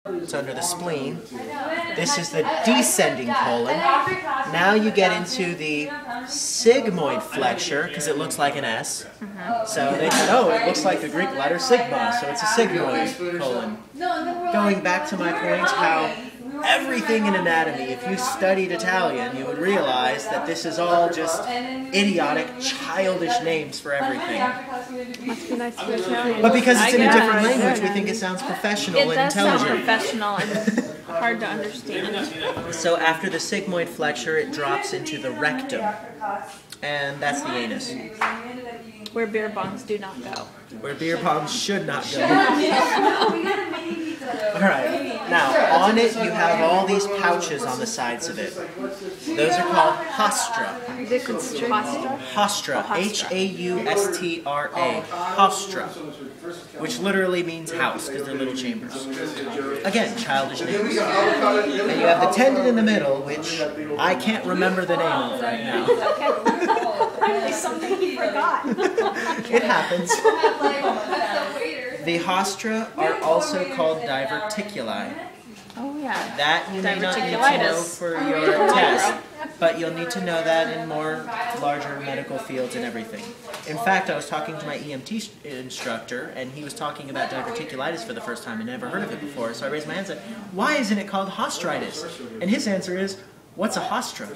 It's under the spleen. This is the descending colon. Now you get into the sigmoid flexure, because it looks like an S. So they said, oh, it looks like the Greek letter sigma, so it's a sigmoid colon. Going back to my point, how everything in anatomy, if you studied Italian, you would realize that this is all just idiotic, childish names for everything. Must be nice to be Italian. But because it's in a different language, we think it sounds professional and intelligent. It does sound professional and hard to understand. So after the sigmoid flexure, it drops into the rectum. And that's the anus. Where beer bongs do not go. Where beer bombs should not go. Alright, now on it you have all these pouches on the sides of it. Those are called haustra. Haustra. H-A-U-S-T-R-A. Haustra. Which literally means house, because they're little chambers. Again, childish names. And you have the tendon in the middle, which I can't remember the name of right now. Probably something he forgot. It happens. The haustra are also called diverticuli. Oh yeah. That you may not need to know for your test, but you'll need to know that in more larger medical fields and everything. In fact, I was talking to my EMT instructor, and he was talking about diverticulitis for the first time. I never heard of it before, so I raised my hand and said, why isn't it called haustritis? And his answer is, what's a haustra?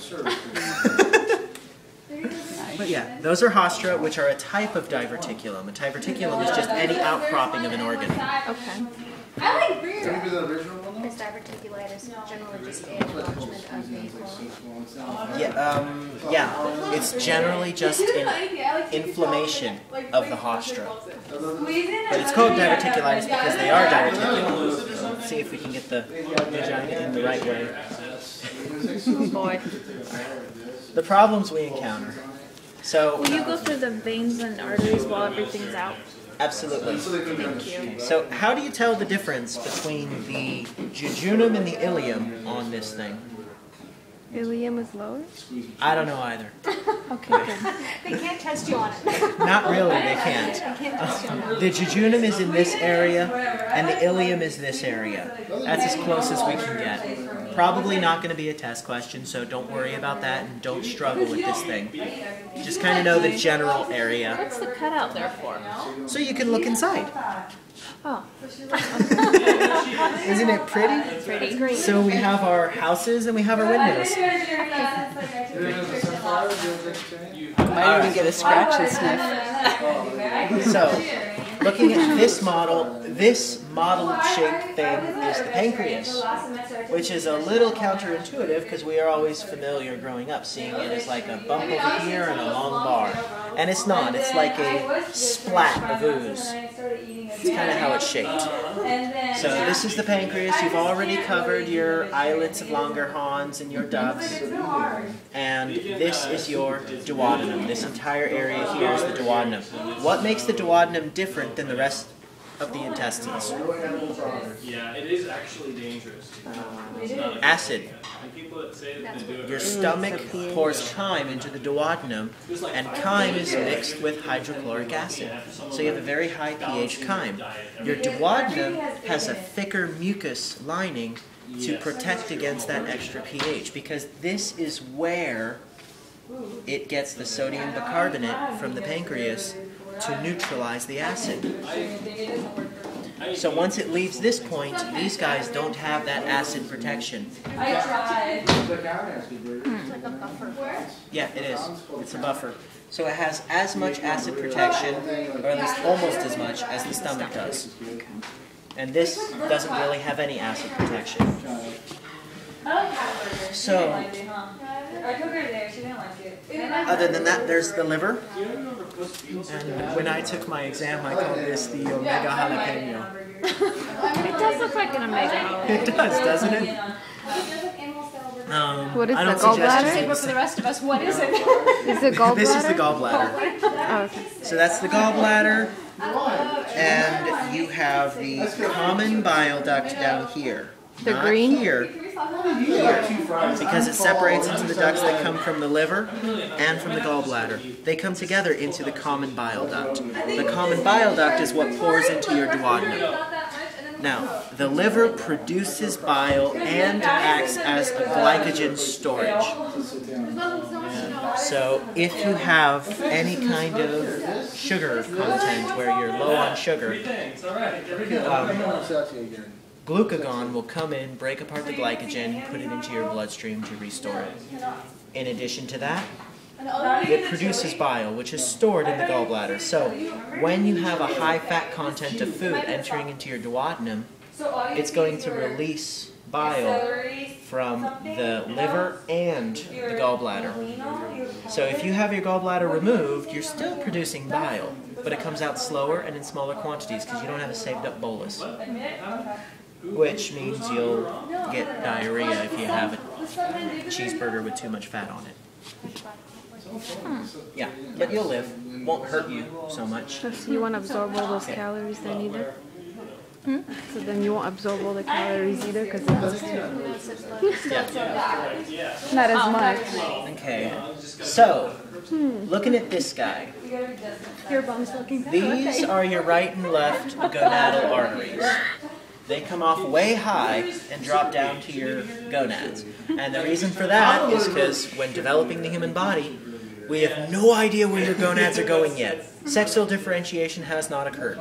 But yeah, those are haustra, which are a type of diverticulum. A diverticulum is just any outcropping of an organ. Okay. I like beer. Is diverticulitis generally just an enlargement of the colon? Yeah, it's generally just an inflammation of the haustra. But it's called diverticulitis because they are diverticulum. Let's see if we can get the vagina in the right way. Oh boy. The problems we encounter. So, will you go through the veins and arteries while everything's out? Absolutely. Thank you. So how do you tell the difference between the jejunum and the ileum on this thing? Ileum is lower? I don't know either. Okay, good. They can't test you on it. Not really, they can't. The jejunum is in this area, and the ileum is this area. That's as close as we can get. Probably not going to be a test question, so don't worry about that and don't struggle with this thing. Just kind of know the general area. What's the cutout there for? So you can look inside. Oh. Isn't it pretty? Pretty. So we have our houses and we have our windows. Might even get a scratch and sniff. So, looking at this model-shaped thing is the pancreas, which is a little counterintuitive because we are always familiar growing up seeing it as like a bump over here and a long bar. And it's not. It's like a splat of ooze. It's kind of how it's shaped. So this is the pancreas. You've already covered your islets of Langerhans and your ducts. And this is your duodenum. This entire area here is the duodenum. What makes the duodenum different than the rest of the intestines? Yeah, it is actually dangerous. Acid. Your stomach pours chyme into the duodenum, and chyme is mixed with hydrochloric acid. So you have a very high pH chyme. Your duodenum has a thicker mucus lining to protect against that extra pH, because this is where it gets the sodium bicarbonate from the pancreas to neutralize the acid. So once it leaves this point, these guys don't have that acid protection. Yeah, it is. It's a buffer. So it has as much acid protection, or at least almost as much, as the stomach does. And this doesn't really have any acid protection. So, other than that, there's the liver. And when I took my exam, I called this the omega jalapeno. It does look like an omega jalapeno. It does, doesn't it? What is I the don't suggest gallbladder? But for the rest of us, what is it? Is it gallbladder? This is the gallbladder. Oh, okay. So that's the gallbladder, and you have the common bile duct down here. The Not green? Here, because it separates into the ducts that come from the liver and from the gallbladder. They come together into the common bile duct. The common bile duct is what pours into your duodenum. Now, the liver produces bile and acts as a glycogen storage. So if you have any kind of sugar content where you're low on sugar, glucagon will come in, break apart the glycogen, put it into your bloodstream to restore it. In addition to that, it produces bile, which is stored in the gallbladder. So when you have a high fat content of food entering into your duodenum, it's going to release bile from the liver and the gallbladder. So if you have your gallbladder removed, you're still producing bile, but it comes out slower and in smaller quantities because you don't have a saved up bolus. Which means you'll get diarrhea if you have a cheeseburger with too much fat on it. Yeah, but you'll live. Won't hurt you so much. So you won't absorb all those calories then either? So then you won't absorb all the calories either because it's not as much. Okay, so looking at this guy. Your bum's looking. These are your right and left gonadal arteries. They come off way high and drop down to your gonads. And the reason for that is because when developing the human body, we have no idea where your gonads are going yet. Sexual differentiation has not occurred.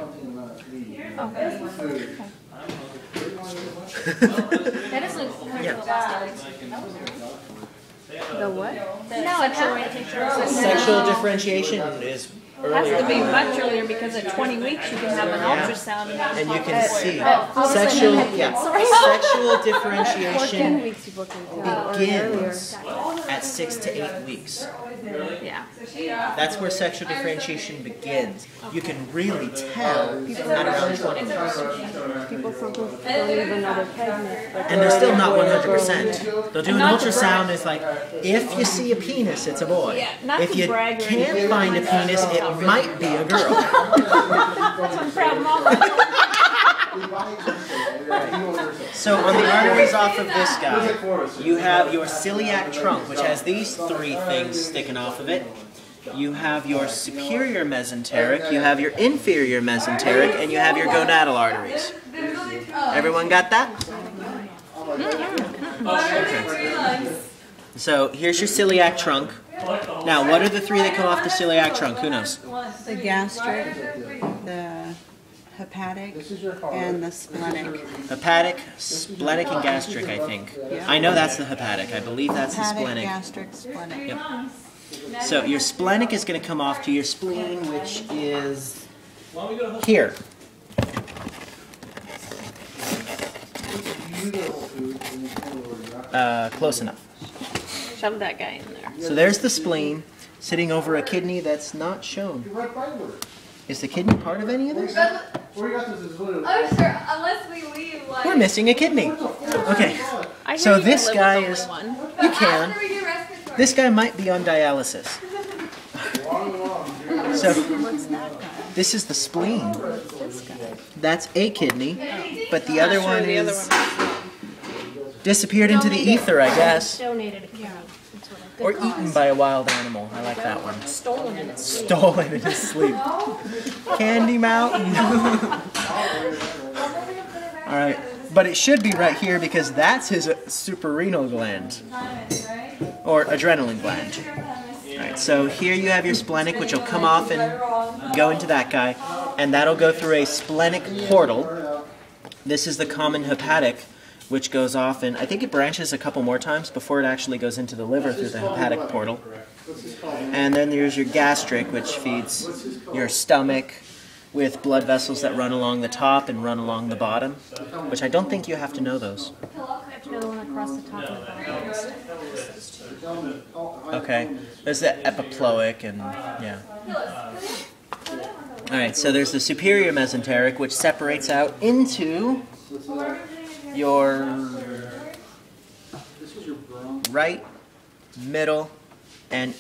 That is The what? Sexual differentiation is It has to be much earlier because at 20 weeks you can have an ultrasound and you can see sexual differentiation begins at 6 to 8 weeks. Yeah. That's where sexual differentiation begins. You can really tell at around 20 weeks. People sometimes don't even know they're pregnant. And they're still not 100%. They'll do an ultrasound, it's like, if you see a penis, it's a boy. If you can't find a penis, it might be a girl. So on the arteries off of this guy, you have your celiac trunk, which has these three things sticking off of it. You have your superior mesenteric, you have your inferior mesenteric, and you have your gonadal arteries. Everyone got that? Okay. So here's your celiac trunk. Now, what are the three that come off the celiac trunk? Who knows? The gastric, the hepatic, and the splenic. Hepatic, splenic, and gastric, I think. I know that's the hepatic. I believe that's the splenic. Gastric, splenic. Yep. So your splenic is going to come off to your spleen, which is here. Close enough. Shove that guy in there. So there's the spleen, sitting over a kidney that's not shown. Is the kidney part of any of this? Oh, sure. Unless we leave, like... We're missing a kidney. Okay. So this guy is... You can. This guy might be on dialysis. So this is the spleen. That's a kidney, but the other one is disappeared into the ether, I guess. Donated a kidney. Or eaten by a wild animal. I like that one. Stolen in its sleep. Stolen in his sleep. Candy Mountain. Alright, but it should be right here because that's his suprarenal gland. Or adrenaline gland. Alright, so here you have your splenic, which will come off and go into that guy. And that'll go through a splenic portal. This is the common hepatic, which goes off, and I think it branches a couple more times before it actually goes into the liver through the hepatic portal. And then there's your gastric, which feeds your stomach with blood vessels that run along the top and run along the bottom, which I don't think you have to know those. Okay, there's the epiploic and, yeah. Alright, so there's the superior mesenteric, which separates out into your right, middle, and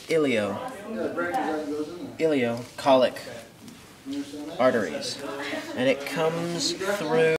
ileocolic arteries. And it comes through